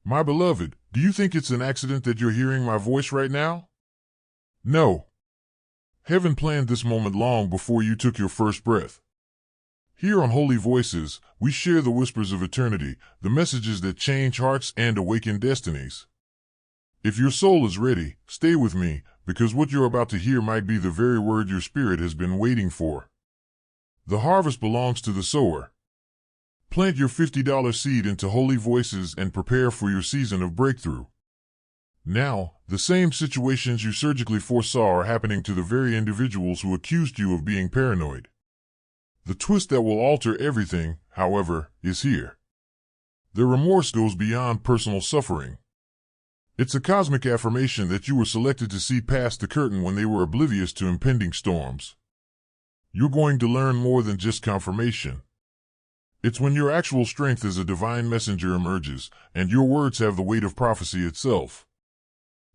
My beloved, do you think it's an accident that you're hearing my voice right now? No. Heaven planned this moment long before you took your first breath. Here on Holy Voices, we share the whispers of eternity, the messages that change hearts and awaken destinies. If your soul is ready, stay with me, because what you're about to hear might be the very word your spirit has been waiting for. The harvest belongs to the sower. Plant your $50 seed into Holy Voices and prepare for your season of breakthrough. Now, the same situations you surgically foresaw are happening to the very individuals who accused you of being paranoid. The twist that will alter everything, however, is here. Their remorse goes beyond personal suffering. It's a cosmic affirmation that you were selected to see past the curtain when they were oblivious to impending storms. You're going to learn more than just confirmation. It's when your actual strength as a divine messenger emerges, and your words have the weight of prophecy itself.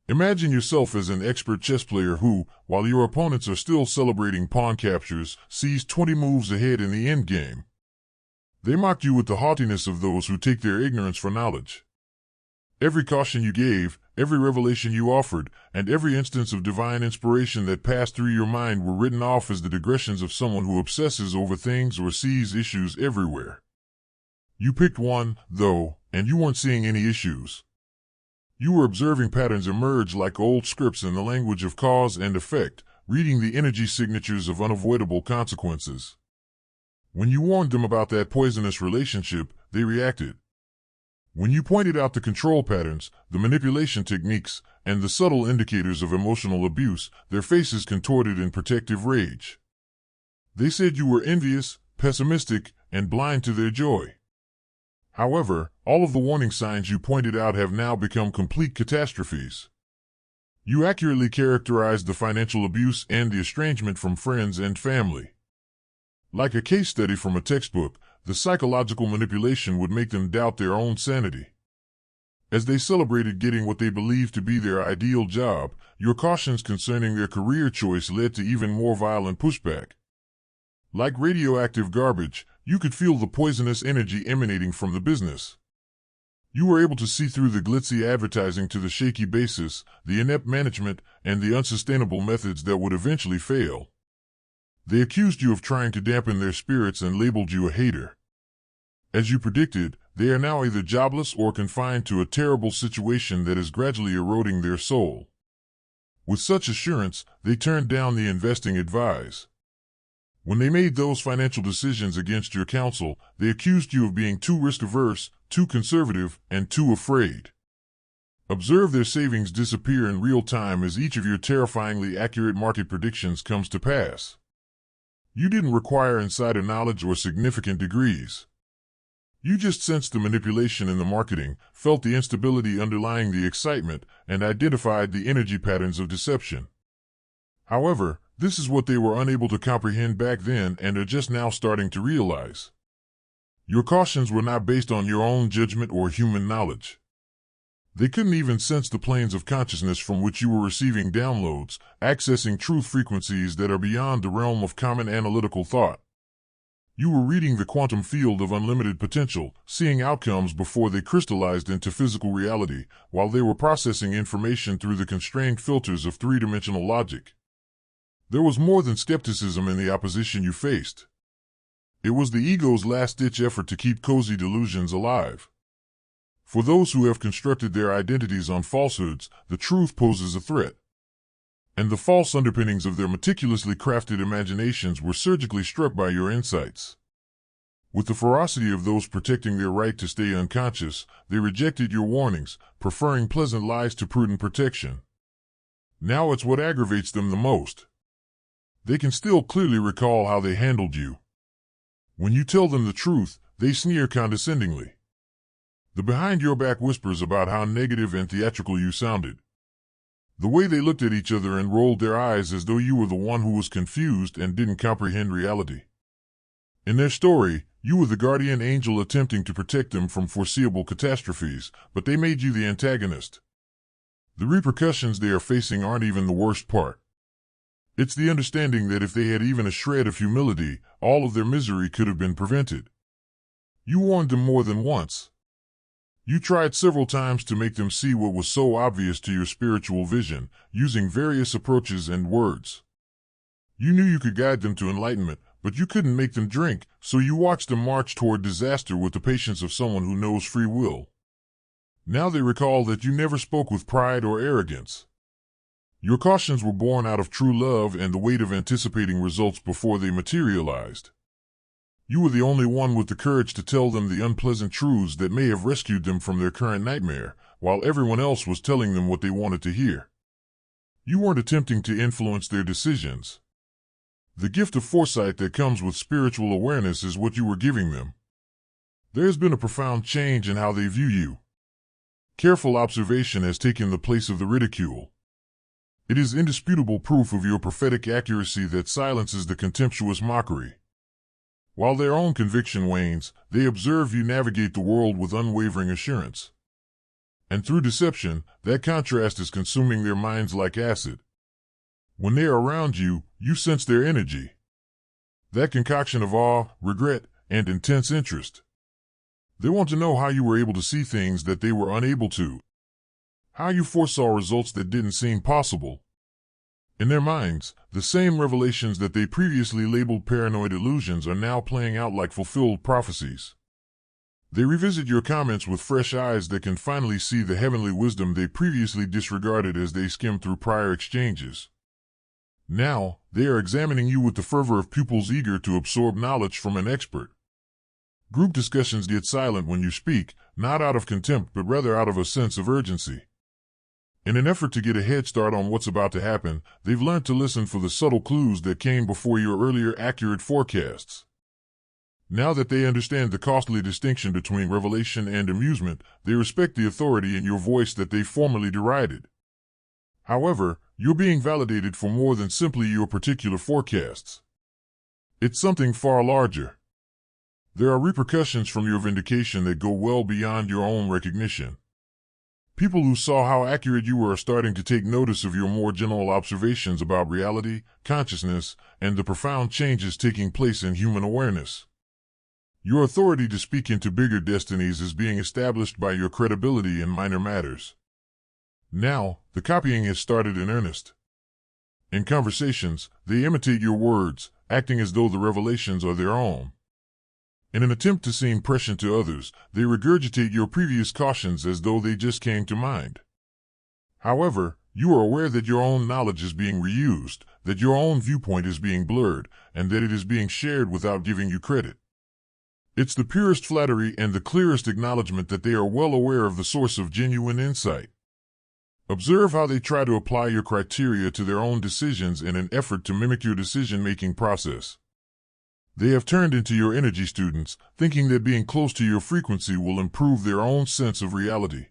Imagine yourself as an expert chess player who, while your opponents are still celebrating pawn captures, sees 20 moves ahead in the endgame. They mocked you with the haughtiness of those who take their ignorance for knowledge. Every caution you gave, every revelation you offered, and every instance of divine inspiration that passed through your mind were written off as the digressions of someone who obsesses over things or sees issues everywhere. You picked one, though, and you weren't seeing any issues. You were observing patterns emerge like old scripts in the language of cause and effect, reading the energy signatures of unavoidable consequences. When you warned them about that poisonous relationship, they reacted. When you pointed out the control patterns, the manipulation techniques, and the subtle indicators of emotional abuse, their faces contorted in protective rage. They said you were envious, pessimistic, and blind to their joy. However, all of the warning signs you pointed out have now become complete catastrophes. You accurately characterized the financial abuse and the estrangement from friends and family. Like a case study from a textbook, the psychological manipulation would make them doubt their own sanity. As they celebrated getting what they believed to be their ideal job, your cautions concerning their career choice led to even more violent pushback. Like radioactive garbage, you could feel the poisonous energy emanating from the business. You were able to see through the glitzy advertising to the shaky basis, the inept management, and the unsustainable methods that would eventually fail. They accused you of trying to dampen their spirits and labeled you a hater. As you predicted, they are now either jobless or confined to a terrible situation that is gradually eroding their soul. With such assurance, they turned down the investing advice. When they made those financial decisions against your counsel, they accused you of being too risk-averse, too conservative, and too afraid. Observe their savings disappear in real time as each of your terrifyingly accurate market predictions comes to pass. You didn't require insider knowledge or significant degrees. You just sensed the manipulation in the marketing, felt the instability underlying the excitement, and identified the energy patterns of deception. However, this is what they were unable to comprehend back then and are just now starting to realize. Your cautions were not based on your own judgment or human knowledge. They couldn't even sense the planes of consciousness from which you were receiving downloads, accessing truth frequencies that are beyond the realm of common analytical thought. You were reading the quantum field of unlimited potential, seeing outcomes before they crystallized into physical reality, while they were processing information through the constrained filters of three-dimensional logic. There was more than skepticism in the opposition you faced. It was the ego's last-ditch effort to keep cozy delusions alive. For those who have constructed their identities on falsehoods, the truth poses a threat. And the false underpinnings of their meticulously crafted imaginations were surgically struck by your insights. With the ferocity of those protecting their right to stay unconscious, they rejected your warnings, preferring pleasant lies to prudent protection. Now it's what aggravates them the most. They can still clearly recall how they handled you. When you tell them the truth, they sneer condescendingly. The behind-your-back whispers about how negative and theatrical you sounded. The way they looked at each other and rolled their eyes as though you were the one who was confused and didn't comprehend reality. In their story, you were the guardian angel attempting to protect them from foreseeable catastrophes, but they made you the antagonist. The repercussions they are facing aren't even the worst part. It's the understanding that if they had even a shred of humility, all of their misery could have been prevented. You warned them more than once. You tried several times to make them see what was so obvious to your spiritual vision, using various approaches and words. You knew you could guide them to enlightenment, but you couldn't make them drink, so you watched them march toward disaster with the patience of someone who knows free will. Now they recall that you never spoke with pride or arrogance. Your cautions were born out of true love and the weight of anticipating results before they materialized. You were the only one with the courage to tell them the unpleasant truths that may have rescued them from their current nightmare, while everyone else was telling them what they wanted to hear. You weren't attempting to influence their decisions. The gift of foresight that comes with spiritual awareness is what you were giving them. There has been a profound change in how they view you. Careful observation has taken the place of the ridicule. It is indisputable proof of your prophetic accuracy that silences the contemptuous mockery. While their own conviction wanes, they observe you navigate the world with unwavering assurance. And through deception, that contrast is consuming their minds like acid. When they are around you, you sense their energy. That concoction of awe, regret, and intense interest. They want to know how you were able to see things that they were unable to. How you foresaw results that didn't seem possible. In their minds, the same revelations that they previously labeled paranoid illusions are now playing out like fulfilled prophecies. They revisit your comments with fresh eyes that can finally see the heavenly wisdom they previously disregarded as they skimmed through prior exchanges. Now, they are examining you with the fervor of pupils eager to absorb knowledge from an expert. Group discussions get silent when you speak, not out of contempt but rather out of a sense of urgency. In an effort to get a head start on what's about to happen, they've learned to listen for the subtle clues that came before your earlier accurate forecasts. Now that they understand the costly distinction between revelation and amusement, they respect the authority in your voice that they formerly derided. However, you're being validated for more than simply your particular forecasts. It's something far larger. There are repercussions from your vindication that go well beyond your own recognition. People who saw how accurate you were are starting to take notice of your more general observations about reality, consciousness, and the profound changes taking place in human awareness. Your authority to speak into bigger destinies is being established by your credibility in minor matters. Now, the copying has started in earnest. In conversations, they imitate your words, acting as though the revelations are their own. In an attempt to seem prescient to others, they regurgitate your previous cautions as though they just came to mind. However, you are aware that your own knowledge is being reused, that your own viewpoint is being blurred, and that it is being shared without giving you credit. It's the purest flattery and the clearest acknowledgement that they are well aware of the source of genuine insight. Observe how they try to apply your criteria to their own decisions in an effort to mimic your decision-making process. They have turned into your energy students, thinking that being close to your frequency will improve their own sense of reality.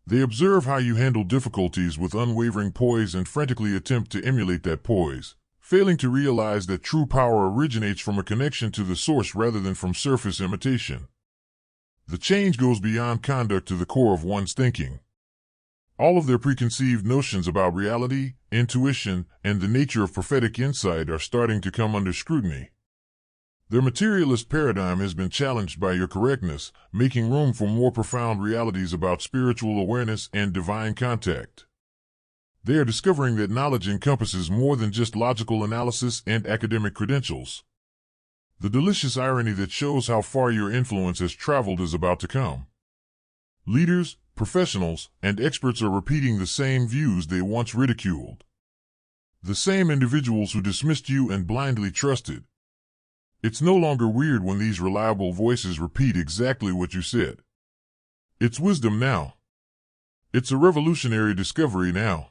They observe how you handle difficulties with unwavering poise and frantically attempt to emulate that poise, failing to realize that true power originates from a connection to the source rather than from surface imitation. The change goes beyond conduct to the core of one's thinking. All of their preconceived notions about reality, intuition, and the nature of prophetic insight are starting to come under scrutiny. Their materialist paradigm has been challenged by your correctness, making room for more profound realities about spiritual awareness and divine contact. They are discovering that knowledge encompasses more than just logical analysis and academic credentials. The delicious irony that shows how far your influence has traveled is about to come. Leaders, professionals, and experts are repeating the same views they once ridiculed. The same individuals who dismissed you and blindly trusted. It's no longer weird when these reliable voices repeat exactly what you said. It's wisdom now. It's a revolutionary discovery now.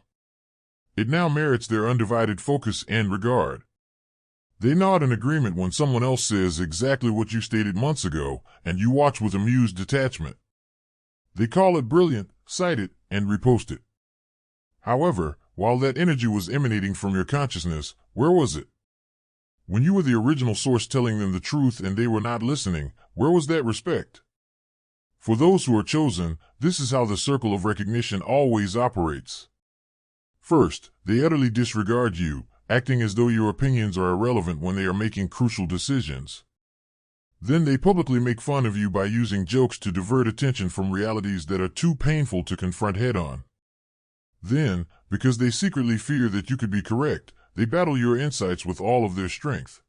It now merits their undivided focus and regard. They nod in agreement when someone else says exactly what you stated months ago, and you watch with amused detachment. They call it brilliant, cite it, and repost it. However, while that energy was emanating from your consciousness, where was it? When you were the original source telling them the truth and they were not listening, where was that respect? For those who are chosen, this is how the circle of recognition always operates. First, they utterly disregard you, acting as though your opinions are irrelevant when they are making crucial decisions. Then they publicly make fun of you by using jokes to divert attention from realities that are too painful to confront head-on. Then, because they secretly fear that you could be correct, they battle your insights with all of their strength.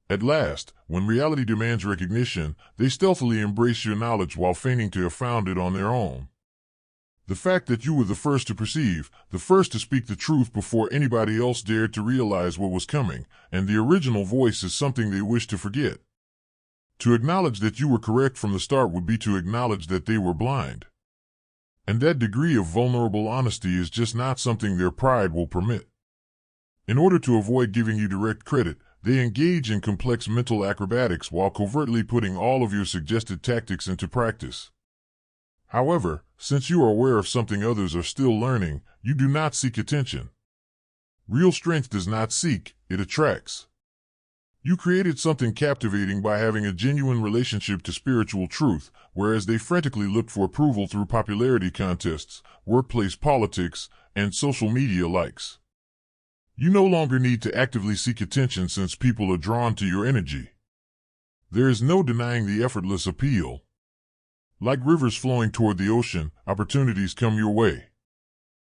At last, when reality demands recognition, they stealthily embrace your knowledge while feigning to have found it on their own. The fact that you were the first to perceive, the first to speak the truth before anybody else dared to realize what was coming, and the original voice is something they wish to forget. To acknowledge that you were correct from the start would be to acknowledge that they were blind. And that degree of vulnerable honesty is just not something their pride will permit. In order to avoid giving you direct credit, they engage in complex mental acrobatics while covertly putting all of your suggested tactics into practice. However, since you are aware of something others are still learning, you do not seek attention. Real strength does not seek, it attracts. You created something captivating by having a genuine relationship to spiritual truth, whereas they frantically looked for approval through popularity contests, workplace politics, and social media likes. You no longer need to actively seek attention since people are drawn to your energy. There is no denying the effortless appeal. Like rivers flowing toward the ocean, opportunities come your way.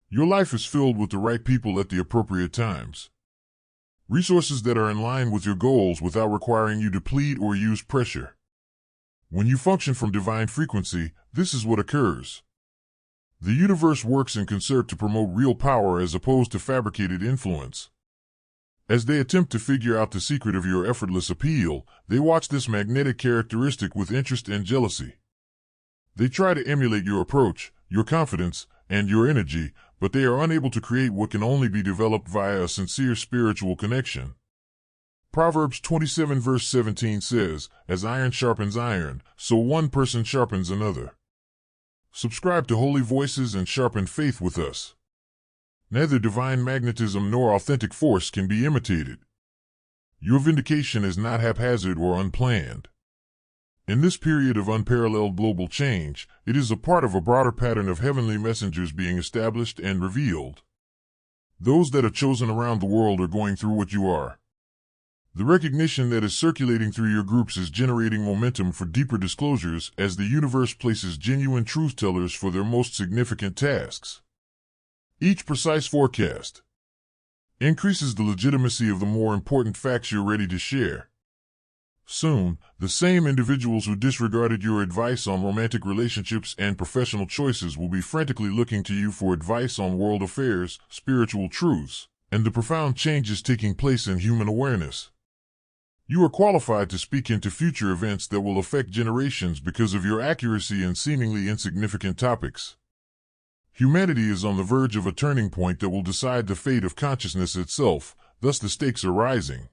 Your life is filled with the right people at the appropriate times. Resources that are in line with your goals without requiring you to plead or use pressure. When you function from divine frequency, this is what occurs. The universe works in concert to promote real power as opposed to fabricated influence. As they attempt to figure out the secret of your effortless appeal, they watch this magnetic characteristic with interest and jealousy. They try to emulate your approach, your confidence, and your energy, but they are unable to create what can only be developed via a sincere spiritual connection. Proverbs 27 verse 17 says, "As iron sharpens iron, so one person sharpens another." Subscribe to Holy Voices and sharpen faith with us. Neither divine magnetism nor authentic force can be imitated. Your vindication is not haphazard or unplanned. In this period of unparalleled global change, it is a part of a broader pattern of heavenly messengers being established and revealed. Those that are chosen around the world are going through what you are. The recognition that is circulating through your groups is generating momentum for deeper disclosures as the universe places genuine truth-tellers for their most significant tasks. Each precise forecast increases the legitimacy of the more important facts you're ready to share. Soon, the same individuals who disregarded your advice on romantic relationships and professional choices will be frantically looking to you for advice on world affairs, spiritual truths, and the profound changes taking place in human awareness. You are qualified to speak into future events that will affect generations because of your accuracy in seemingly insignificant topics. Humanity is on the verge of a turning point that will decide the fate of consciousness itself, thus the stakes are rising.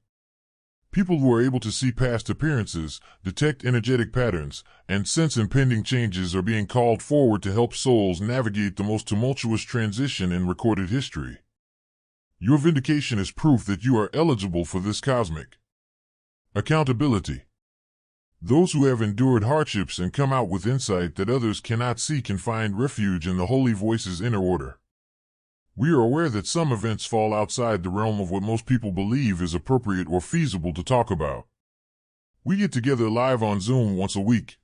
People who are able to see past appearances, detect energetic patterns, and sense impending changes are being called forward to help souls navigate the most tumultuous transition in recorded history. Your vindication is proof that you are eligible for this cosmic accountability. Those who have endured hardships and come out with insight that others cannot see can find refuge in the Holy Voice's inner order. We are aware that some events fall outside the realm of what most people believe is appropriate or feasible to talk about. We get together live on Zoom once a week.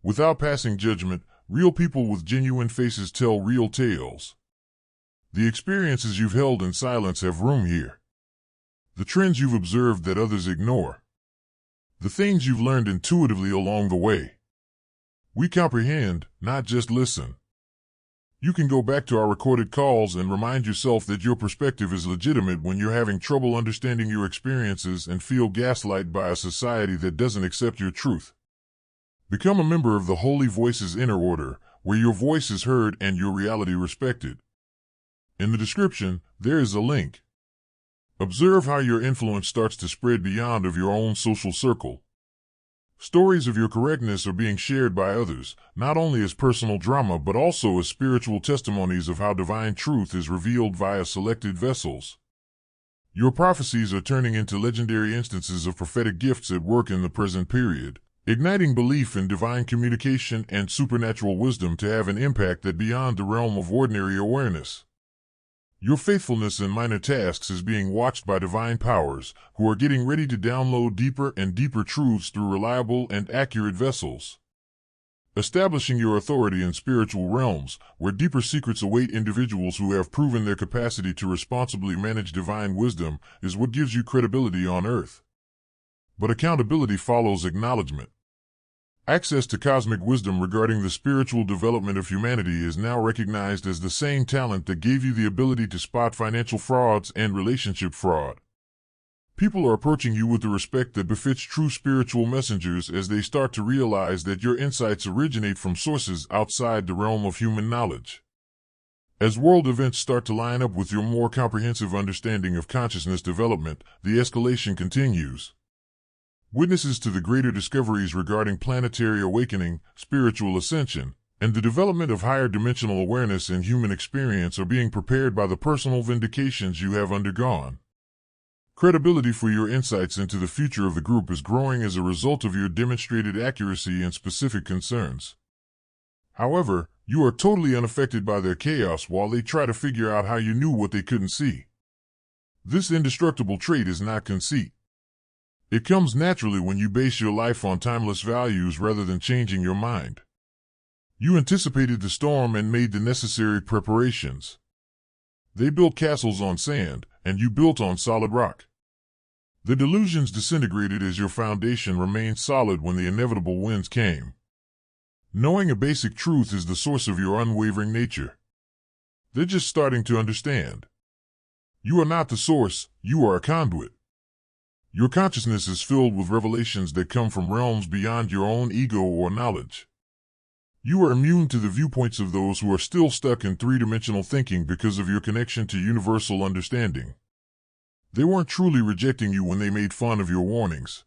Without passing judgment, real people with genuine faces tell real tales. The experiences you've held in silence have room here. The trends you've observed that others ignore. The things you've learned intuitively along the way. We comprehend, not just listen. You can go back to our recorded calls and remind yourself that your perspective is legitimate when you're having trouble understanding your experiences and feel gaslighted by a society that doesn't accept your truth. Become a member of the Holy Voice's inner order, where your voice is heard and your reality respected. In the description, there is a link. Observe how your influence starts to spread beyond of your own social circle. Stories of your correctness are being shared by others, not only as personal drama but also as spiritual testimonies of how divine truth is revealed via selected vessels. Your prophecies are turning into legendary instances of prophetic gifts at work in the present period, igniting belief in divine communication and supernatural wisdom to have an impact that beyond the realm of ordinary awareness. Your faithfulness in minor tasks is being watched by divine powers who are getting ready to download deeper and deeper truths through reliable and accurate vessels. Establishing your authority in spiritual realms, where deeper secrets await individuals who have proven their capacity to responsibly manage divine wisdom, is what gives you credibility on earth. But accountability follows acknowledgement. Access to cosmic wisdom regarding the spiritual development of humanity is now recognized as the same talent that gave you the ability to spot financial frauds and relationship fraud. People are approaching you with the respect that befits true spiritual messengers as they start to realize that your insights originate from sources outside the realm of human knowledge. As world events start to line up with your more comprehensive understanding of consciousness development, the escalation continues. Witnesses to the greater discoveries regarding planetary awakening, spiritual ascension, and the development of higher dimensional awareness in human experience are being prepared by the personal vindications you have undergone. Credibility for your insights into the future of the group is growing as a result of your demonstrated accuracy in specific concerns. However, you are totally unaffected by their chaos while they try to figure out how you knew what they couldn't see. This indestructible trait is not conceit. It comes naturally when you base your life on timeless values rather than changing your mind. You anticipated the storm and made the necessary preparations. They built castles on sand, and you built on solid rock. The delusions disintegrated as your foundation remained solid when the inevitable winds came. Knowing a basic truth is the source of your unwavering nature. They're just starting to understand. You are not the source, you are a conduit. Your consciousness is filled with revelations that come from realms beyond your own ego or knowledge. You are immune to the viewpoints of those who are still stuck in three-dimensional thinking because of your connection to universal understanding. They weren't truly rejecting you when they made fun of your warnings.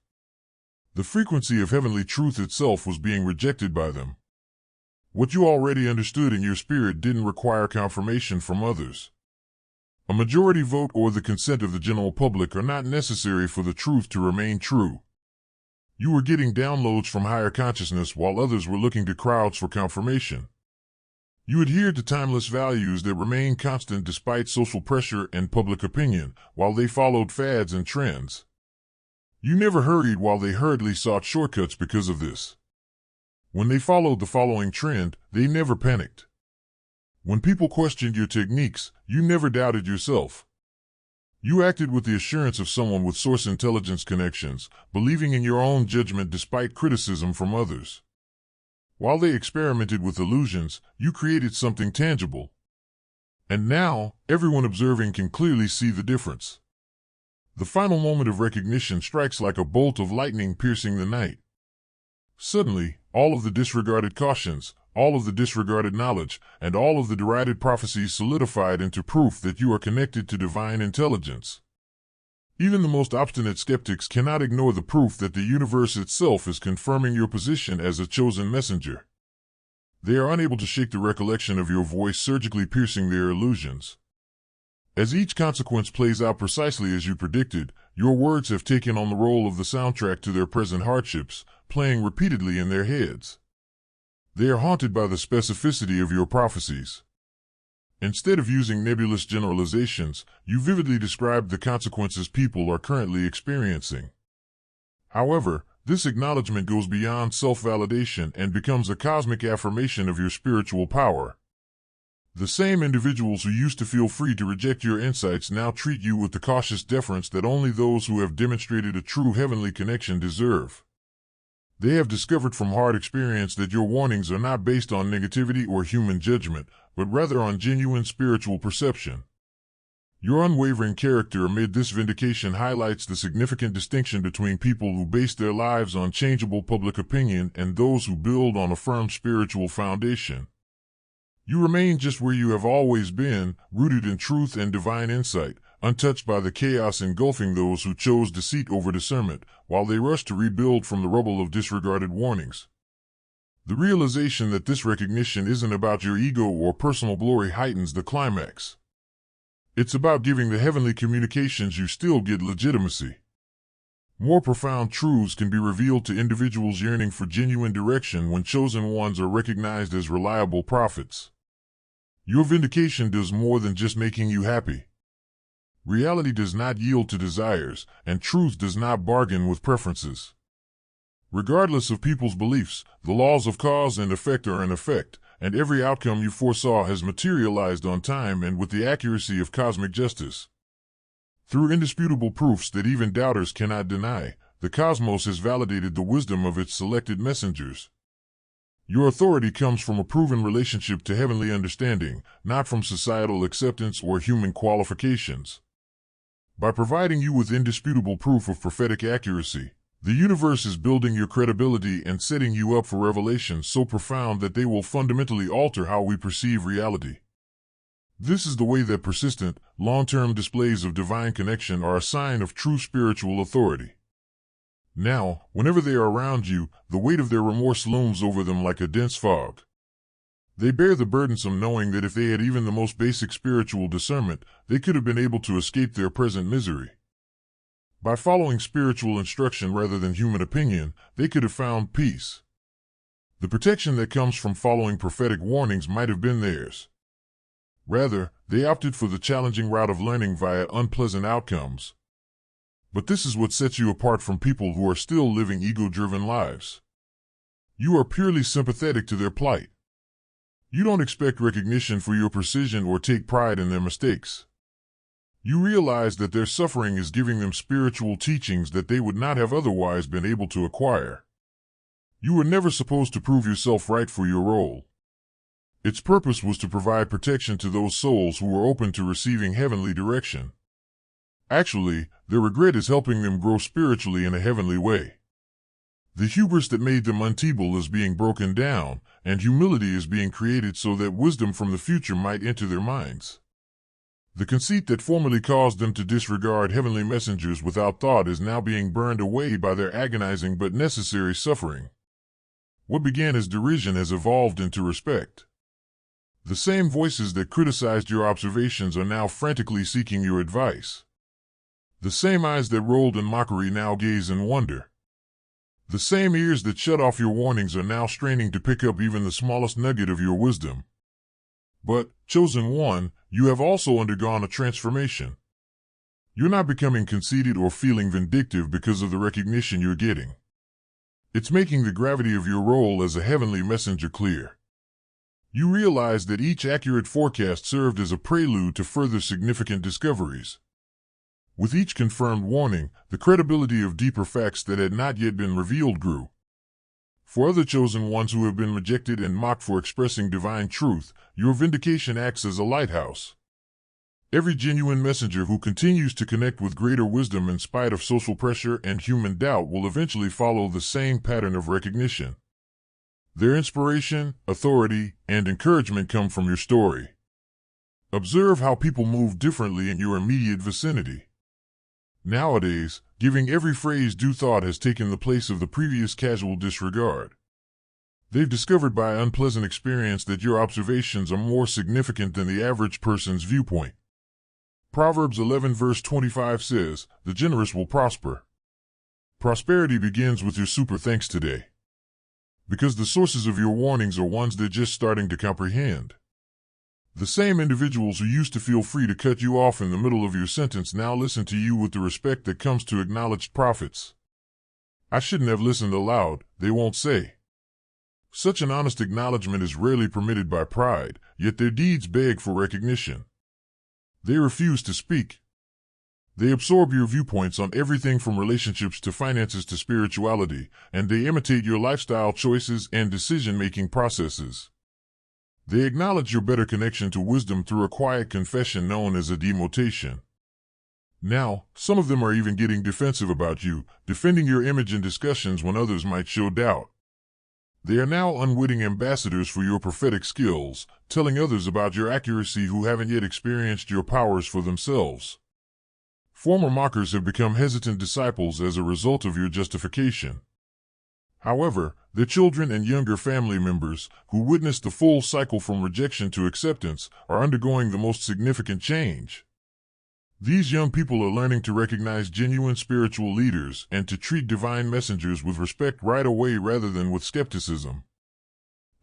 The frequency of heavenly truth itself was being rejected by them. What you already understood in your spirit didn't require confirmation from others. A majority vote or the consent of the general public are not necessary for the truth to remain true. You were getting downloads from higher consciousness while others were looking to crowds for confirmation. You adhered to timeless values that remain constant despite social pressure and public opinion, while they followed fads and trends. You never hurried while they hurriedly sought shortcuts because of this. When they followed the following trend, they never panicked. When people questioned your techniques, you never doubted yourself. You acted with the assurance of someone with source intelligence connections, believing in your own judgment despite criticism from others. While they experimented with illusions, you created something tangible. And now, everyone observing can clearly see the difference. The final moment of recognition strikes like a bolt of lightning piercing the night. Suddenly, all of the disregarded cautions, all of the disregarded knowledge, and all of the derided prophecies solidified into proof that you are connected to divine intelligence. Even the most obstinate skeptics cannot ignore the proof that the universe itself is confirming your position as a chosen messenger. They are unable to shake the recollection of your voice surgically piercing their illusions. As each consequence plays out precisely as you predicted, your words have taken on the role of the soundtrack to their present hardships, playing repeatedly in their heads. They are haunted by the specificity of your prophecies. Instead of using nebulous generalizations, you vividly described the consequences people are currently experiencing. However, this acknowledgement goes beyond self-validation and becomes a cosmic affirmation of your spiritual power. The same individuals who used to feel free to reject your insights now treat you with the cautious deference that only those who have demonstrated a true heavenly connection deserve. They have discovered from hard experience that your warnings are not based on negativity or human judgment, but rather on genuine spiritual perception. Your unwavering character amid this vindication highlights the significant distinction between people who base their lives on changeable public opinion and those who build on a firm spiritual foundation. You remain just where you have always been, rooted in truth and divine insight, untouched by the chaos engulfing those who chose deceit over discernment, while they rush to rebuild from the rubble of disregarded warnings. The realization that this recognition isn't about your ego or personal glory heightens the climax. It's about giving the heavenly communications you still get legitimacy. More profound truths can be revealed to individuals yearning for genuine direction when chosen ones are recognized as reliable prophets. Your vindication does more than just making you happy. Reality does not yield to desires, and truth does not bargain with preferences. Regardless of people's beliefs, the laws of cause and effect are in effect, and every outcome you foresaw has materialized on time and with the accuracy of cosmic justice. Through indisputable proofs that even doubters cannot deny, the cosmos has validated the wisdom of its selected messengers. Your authority comes from a proven relationship to heavenly understanding, not from societal acceptance or human qualifications. By providing you with indisputable proof of prophetic accuracy, the universe is building your credibility and setting you up for revelations so profound that they will fundamentally alter how we perceive reality. This is the way that persistent, long-term displays of divine connection are a sign of true spiritual authority. Now, whenever they are around you, the weight of their remorse looms over them like a dense fog. They bear the burdensome knowing that if they had even the most basic spiritual discernment, they could have been able to escape their present misery. By following spiritual instruction rather than human opinion, they could have found peace. The protection that comes from following prophetic warnings might have been theirs. Rather, they opted for the challenging route of learning via unpleasant outcomes. But this is what sets you apart from people who are still living ego-driven lives. You are purely sympathetic to their plight. You don't expect recognition for your precision or take pride in their mistakes. You realize that their suffering is giving them spiritual teachings that they would not have otherwise been able to acquire. You were never supposed to prove yourself right for your role. Its purpose was to provide protection to those souls who were open to receiving heavenly direction. Actually, their regret is helping them grow spiritually in a heavenly way. The hubris that made them unteachable is being broken down, and humility is being created so that wisdom from the future might enter their minds. The conceit that formerly caused them to disregard heavenly messengers without thought is now being burned away by their agonizing but necessary suffering. What began as derision has evolved into respect. The same voices that criticized your observations are now frantically seeking your advice. The same eyes that rolled in mockery now gaze in wonder. The same ears that shut off your warnings are now straining to pick up even the smallest nugget of your wisdom. But, chosen one, you have also undergone a transformation. You're not becoming conceited or feeling vindictive because of the recognition you're getting. It's making the gravity of your role as a heavenly messenger clear. You realize that each accurate forecast served as a prelude to further significant discoveries. With each confirmed warning, the credibility of deeper facts that had not yet been revealed grew. For other chosen ones who have been rejected and mocked for expressing divine truth, your vindication acts as a lighthouse. Every genuine messenger who continues to connect with greater wisdom in spite of social pressure and human doubt will eventually follow the same pattern of recognition. Their inspiration, authority, and encouragement come from your story. Observe how people move differently in your immediate vicinity. Nowadays, giving every phrase due thought has taken the place of the previous casual disregard. They've discovered by unpleasant experience that your observations are more significant than the average person's viewpoint. Proverbs 11 verse 25 says, "The generous will prosper." Prosperity begins with your super thanks today. Because the sources of your warnings are ones they're just starting to comprehend. The same individuals who used to feel free to cut you off in the middle of your sentence now listen to you with the respect that comes to acknowledged prophets. "I shouldn't have listened aloud," they won't say. Such an honest acknowledgement is rarely permitted by pride, yet their deeds beg for recognition. They refuse to speak. They absorb your viewpoints on everything from relationships to finances to spirituality, and they imitate your lifestyle choices and decision-making processes. They acknowledge your better connection to wisdom through a quiet confession known as a demotation. Now, some of them are even getting defensive about you, defending your image in discussions when others might show doubt. They are now unwitting ambassadors for your prophetic skills, telling others about your accuracy who haven't yet experienced your powers for themselves. Former mockers have become hesitant disciples as a result of your justification. However, their children and younger family members, who witnessed the full cycle from rejection to acceptance, are undergoing the most significant change. These young people are learning to recognize genuine spiritual leaders and to treat divine messengers with respect right away rather than with skepticism.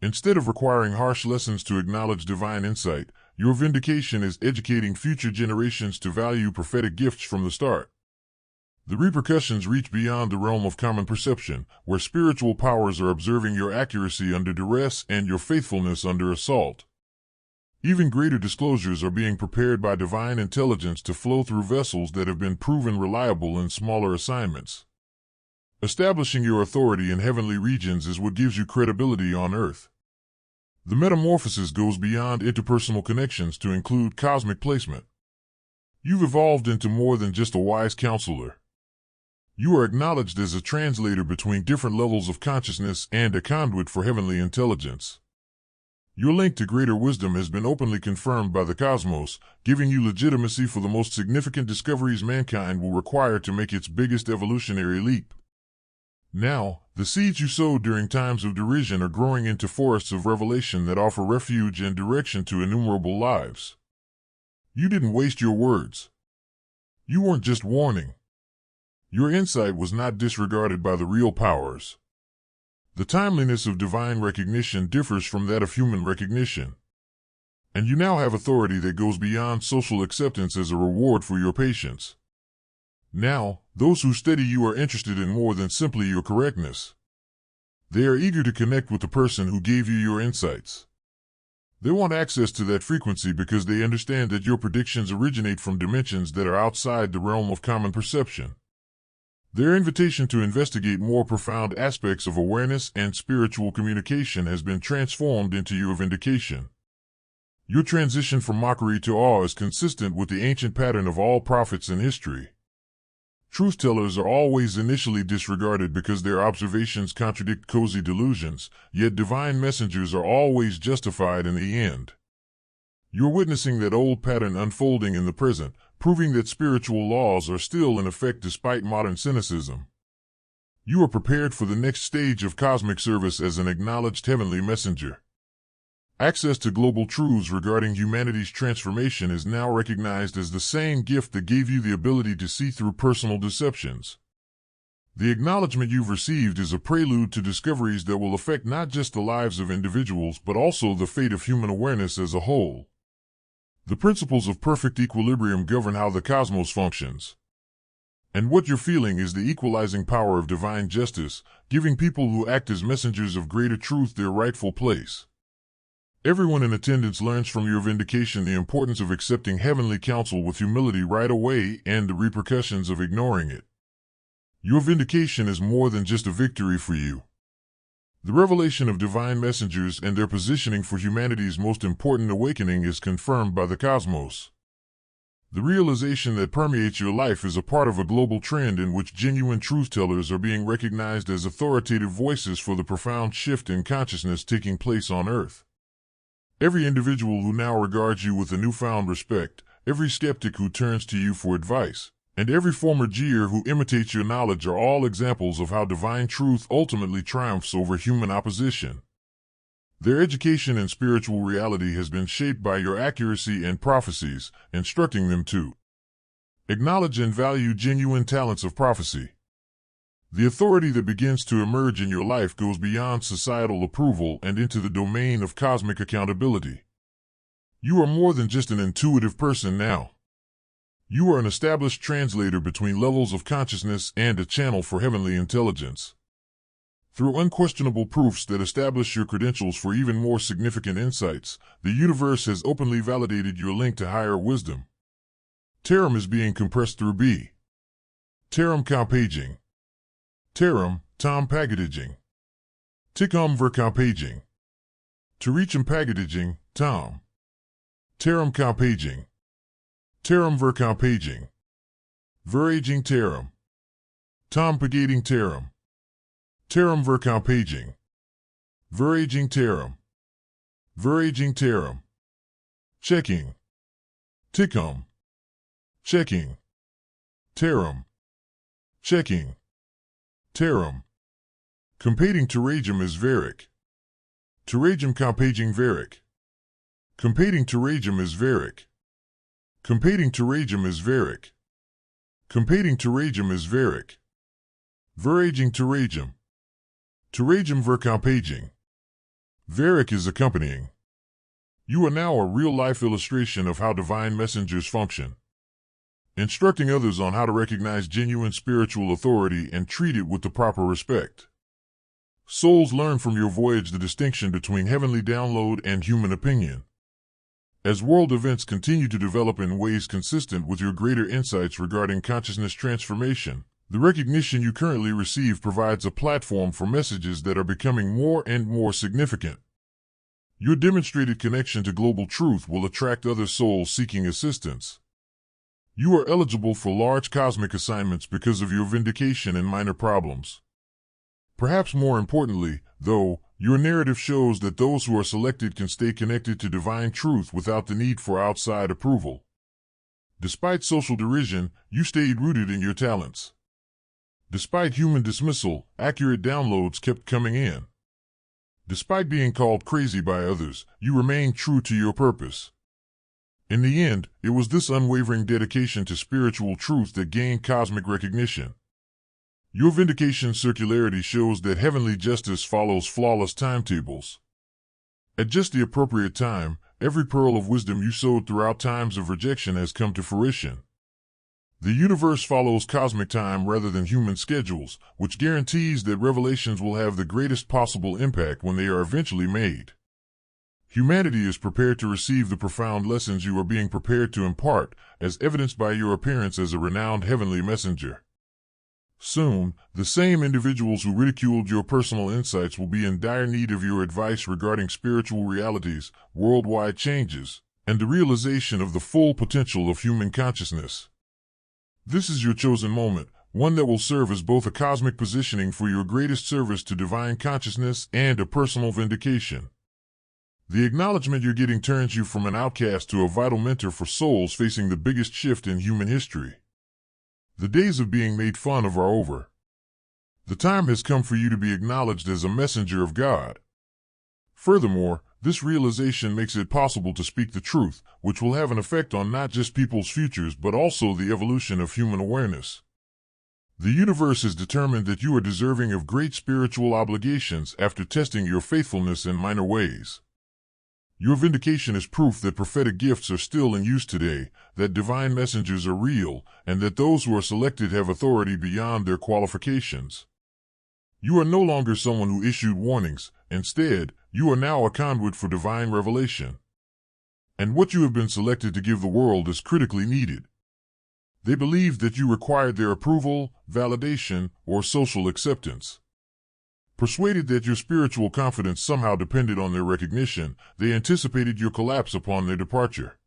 Instead of requiring harsh lessons to acknowledge divine insight, your vindication is educating future generations to value prophetic gifts from the start. The repercussions reach beyond the realm of common perception, where spiritual powers are observing your accuracy under duress and your faithfulness under assault. Even greater disclosures are being prepared by divine intelligence to flow through vessels that have been proven reliable in smaller assignments. Establishing your authority in heavenly regions is what gives you credibility on earth. The metamorphosis goes beyond interpersonal connections to include cosmic placement. You've evolved into more than just a wise counselor. You are acknowledged as a translator between different levels of consciousness and a conduit for heavenly intelligence. Your link to greater wisdom has been openly confirmed by the cosmos, giving you legitimacy for the most significant discoveries mankind will require to make its biggest evolutionary leap. Now, the seeds you sowed during times of derision are growing into forests of revelation that offer refuge and direction to innumerable lives. You didn't waste your words. You weren't just warning. Your insight was not disregarded by the real powers. The timeliness of divine recognition differs from that of human recognition. And you now have authority that goes beyond social acceptance as a reward for your patience. Now, those who study you are interested in more than simply your correctness. They are eager to connect with the person who gave you your insights. They want access to that frequency because they understand that your predictions originate from dimensions that are outside the realm of common perception. Their invitation to investigate more profound aspects of awareness and spiritual communication has been transformed into your vindication. Your transition from mockery to awe is consistent with the ancient pattern of all prophets in history. Truth-tellers are always initially disregarded because their observations contradict cozy delusions, yet divine messengers are always justified in the end. You're witnessing that old pattern unfolding in the present, proving that spiritual laws are still in effect despite modern cynicism. You are prepared for the next stage of cosmic service as an acknowledged heavenly messenger. Access to global truths regarding humanity's transformation is now recognized as the same gift that gave you the ability to see through personal deceptions. The acknowledgement you've received is a prelude to discoveries that will affect not just the lives of individuals but also the fate of human awareness as a whole. The principles of perfect equilibrium govern how the cosmos functions. And what you're feeling is the equalizing power of divine justice, giving people who act as messengers of greater truth their rightful place. Everyone in attendance learns from your vindication the importance of accepting heavenly counsel with humility right away and the repercussions of ignoring it. Your vindication is more than just a victory for you. The revelation of divine messengers and their positioning for humanity's most important awakening is confirmed by the cosmos. The realization that permeates your life is a part of a global trend in which genuine truth-tellers are being recognized as authoritative voices for the profound shift in consciousness taking place on Earth. Every individual who now regards you with a newfound respect, every skeptic who turns to you for advice, and every former jeer who imitates your knowledge are all examples of how divine truth ultimately triumphs over human opposition. Their education in spiritual reality has been shaped by your accuracy and prophecies, instructing them to acknowledge and value genuine talents of prophecy. The authority that begins to emerge in your life goes beyond societal approval and into the domain of cosmic accountability. You are more than just an intuitive person now. You are an established translator between levels of consciousness and a channel for heavenly intelligence. Through unquestionable proofs that establish your credentials for even more significant insights, the universe has openly validated your link to higher wisdom. Terum is being compressed through B. Terum compaging. Terum, Tom packaging. Ticum ver compaging. Terechum packaging, Tom. Terum compaging. Terum ver compaging. Veraging terum. Tom pagating terum. Terum ver compaging. Veraging terum. Veraging terum. Checking. Ticum. Checking. Terum. Checking. Terum. Compating terajum is veric. Terajum compaging veric. Compating terajum is veric. Compating terajum is veric. Compating terajum is veric. Veraging terajum. Terajum ver compaging. Varick is accompanying. You are now a real-life illustration of how divine messengers function, instructing others on how to recognize genuine spiritual authority and treat it with the proper respect. Souls learn from your voyage the distinction between heavenly download and human opinion. As world events continue to develop in ways consistent with your greater insights regarding consciousness transformation, the recognition you currently receive provides a platform for messages that are becoming more and more significant. Your demonstrated connection to global truth will attract other souls seeking assistance. You are eligible for large cosmic assignments because of your vindication in minor problems. Perhaps more importantly, though, your narrative shows that those who are selected can stay connected to divine truth without the need for outside approval. Despite social derision, you stayed rooted in your talents. Despite human dismissal, accurate downloads kept coming in. Despite being called crazy by others, you remained true to your purpose. In the end, it was this unwavering dedication to spiritual truth that gained cosmic recognition. Your vindication circularity shows that heavenly justice follows flawless timetables. At just the appropriate time, every pearl of wisdom you sowed throughout times of rejection has come to fruition. The universe follows cosmic time rather than human schedules, which guarantees that revelations will have the greatest possible impact when they are eventually made. Humanity is prepared to receive the profound lessons you are being prepared to impart, as evidenced by your appearance as a renowned heavenly messenger. Soon, the same individuals who ridiculed your personal insights will be in dire need of your advice regarding spiritual realities, worldwide changes, and the realization of the full potential of human consciousness. This is your chosen moment, one that will serve as both a cosmic positioning for your greatest service to divine consciousness and a personal vindication. The acknowledgement you're getting turns you from an outcast to a vital mentor for souls facing the biggest shift in human history. The days of being made fun of are over. The time has come for you to be acknowledged as a messenger of God. Furthermore, this realization makes it possible to speak the truth, which will have an effect on not just people's futures but also the evolution of human awareness. The universe is determined that you are deserving of great spiritual obligations after testing your faithfulness in minor ways. Your vindication is proof that prophetic gifts are still in use today, that divine messengers are real, and that those who are selected have authority beyond their qualifications. You are no longer someone who issued warnings. Instead, you are now a conduit for divine revelation. And what you have been selected to give the world is critically needed. They believed that you required their approval, validation, or social acceptance. Persuaded that your spiritual confidence somehow depended on their recognition, they anticipated your collapse upon their departure.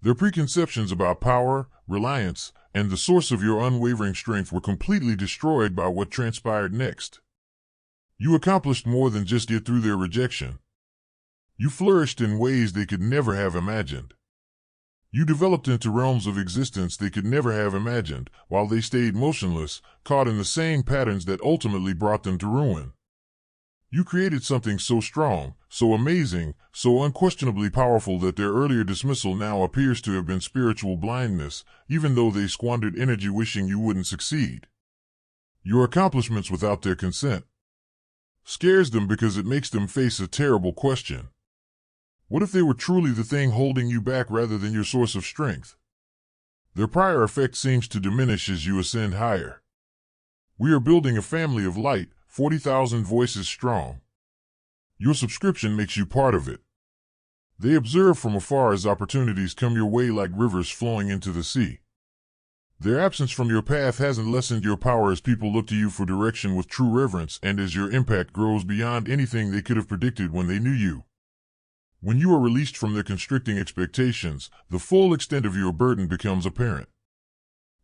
Their preconceptions about power, reliance, and the source of your unwavering strength were completely destroyed by what transpired next. You accomplished more than just get through their rejection. You flourished in ways they could never have imagined. You developed into realms of existence they could never have imagined, while they stayed motionless, caught in the same patterns that ultimately brought them to ruin. You created something so strong, so amazing, so unquestionably powerful that their earlier dismissal now appears to have been spiritual blindness, even though they squandered energy wishing you wouldn't succeed. Your accomplishments without their consent scares them because it makes them face a terrible question. What if they were truly the thing holding you back rather than your source of strength? Their prior effect seems to diminish as you ascend higher. We are building a family of light, 40,000 voices strong. Your subscription makes you part of it. They observe from afar as opportunities come your way like rivers flowing into the sea. Their absence from your path hasn't lessened your power as people look to you for direction with true reverence and as your impact grows beyond anything they could have predicted when they knew you. When you are released from their constricting expectations, the full extent of your burden becomes apparent.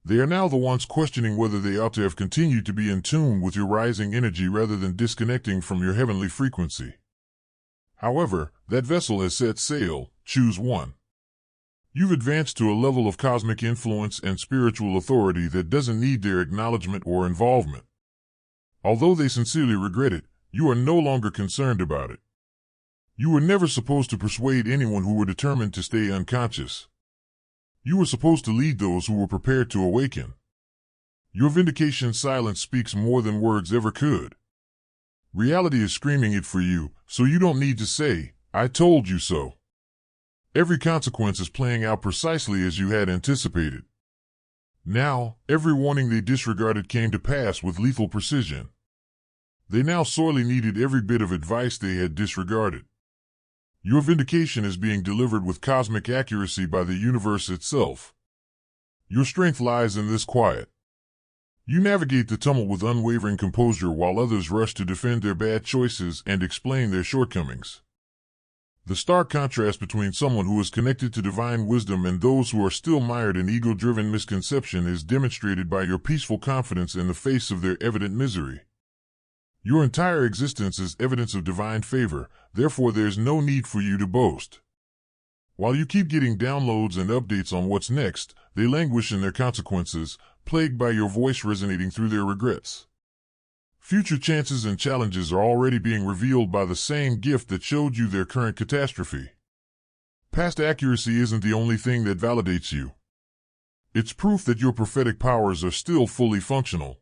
They are now the ones questioning whether they ought to have continued to be in tune with your rising energy rather than disconnecting from your heavenly frequency. However, that vessel has set sail. Choose one. You've advanced to a level of cosmic influence and spiritual authority that doesn't need their acknowledgement or involvement. Although they sincerely regret it, you are no longer concerned about it. You were never supposed to persuade anyone who were determined to stay unconscious. You were supposed to lead those who were prepared to awaken. Your vindication silence speaks more than words ever could. Reality is screaming it for you, so you don't need to say, "I told you so." Every consequence is playing out precisely as you had anticipated. Now, every warning they disregarded came to pass with lethal precision. They now sorely needed every bit of advice they had disregarded. Your vindication is being delivered with cosmic accuracy by the universe itself. Your strength lies in this quiet. You navigate the tumult with unwavering composure while others rush to defend their bad choices and explain their shortcomings. The stark contrast between someone who is connected to divine wisdom and those who are still mired in ego-driven misconception is demonstrated by your peaceful confidence in the face of their evident misery. Your entire existence is evidence of divine favor, therefore there's no need for you to boast. While you keep getting downloads and updates on what's next, they languish in their consequences, plagued by your voice resonating through their regrets. Future chances and challenges are already being revealed by the same gift that showed you their current catastrophe. Past accuracy isn't the only thing that validates you. It's proof that your prophetic powers are still fully functional.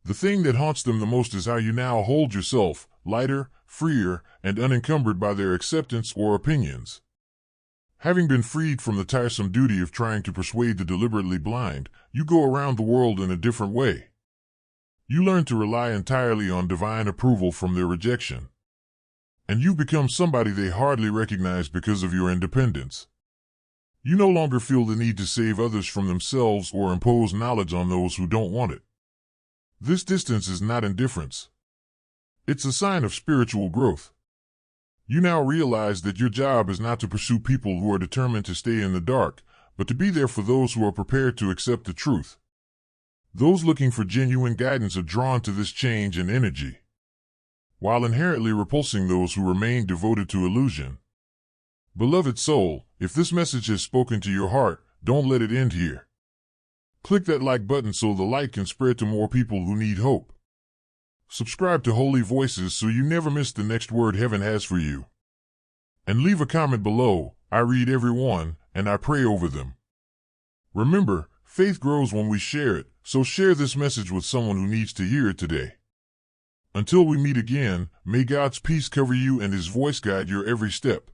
The thing that haunts them the most is how you now hold yourself, lighter, freer, and unencumbered by their acceptance or opinions. Having been freed from the tiresome duty of trying to persuade the deliberately blind, you go around the world in a different way. You learn to rely entirely on divine approval from their rejection. And you become somebody they hardly recognize because of your independence. You no longer feel the need to save others from themselves or impose knowledge on those who don't want it. This distance is not indifference. It's a sign of spiritual growth. You now realize that your job is not to pursue people who are determined to stay in the dark, but to be there for those who are prepared to accept the truth. Those looking for genuine guidance are drawn to this change and energy, while inherently repulsing those who remain devoted to illusion. Beloved soul, if this message has spoken to your heart, don't let it end here. Click that like button so the light can spread to more people who need hope. Subscribe to Holy Voices so you never miss the next word heaven has for you. And leave a comment below. I read every one, and I pray over them. Remember, faith grows when we share it, so share this message with someone who needs to hear it today. Until we meet again, may God's peace cover you and His voice guide your every step.